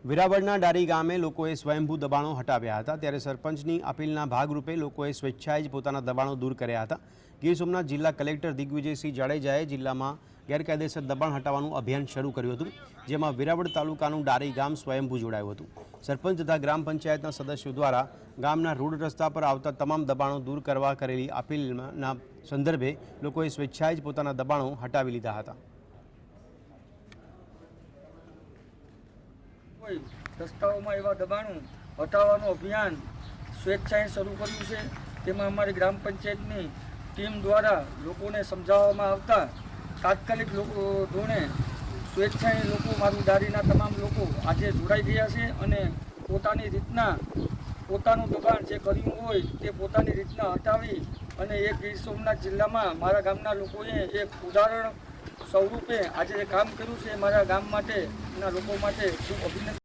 વેરાવળના ડારી ગામે લોકોએ સ્વયંભૂ દબાણો હટાવ્યા હતા ત્યારે સરપંચની અપીલના ભાગરૂપે લોકોએ સ્વેચ્છાએ જ પોતાના દબાણો દૂર કર્યા હતા। ગીર સોમનાથ જિલ્લા કલેક્ટર દિગ્વિજયસિંહ જાડેજાએ જિલ્લામાં ગેરકાયદેસર દબાણ હટાવવાનું અભિયાન શરૂ કર્યું હતું, જેમાં વેરાવળ તાલુકાનું ડારી ગામ સ્વયંભૂ જોડાયું હતું। સરપંચ તથા ગ્રામ પંચાયતના સદસ્યો દ્વારા ગામના રોડ રસ્તા પર આવતા તમામ દબાણો દૂર કરવા કરેલી અપીલના સંદર્ભે લોકોએ સ્વેચ્છાએ જ પોતાના દબાણો હટાવી લીધા હતા। રસ્તાઓમાં એવા દબાણો હટાવવાનું અભિયાન સ્વેચ્છાએ શરૂ કર્યું છે। તેમાં અમારી ગ્રામ પંચાયતની ટીમ દ્વારા લોકોને સમજાવવામાં આવતા તાત્કાલિક લોકો ધોરણે સ્વેચ્છાએ લોકો મારું ડારીના તમામ લોકો આજે જોડાઈ ગયા છે અને પોતાની રીતના પોતાનું દબાણ જે કર્યું હોય તે પોતાની રીતના હટાવી અને એક ગીર સોમનાથ જિલ્લામાં મારા ગામના લોકોએ એક ઉદાહરણ સ્વરૂપે આજે કામ કર્યું છે। મારા ગામ માટે એના લોકો માટે ખૂબ અભિનંદન।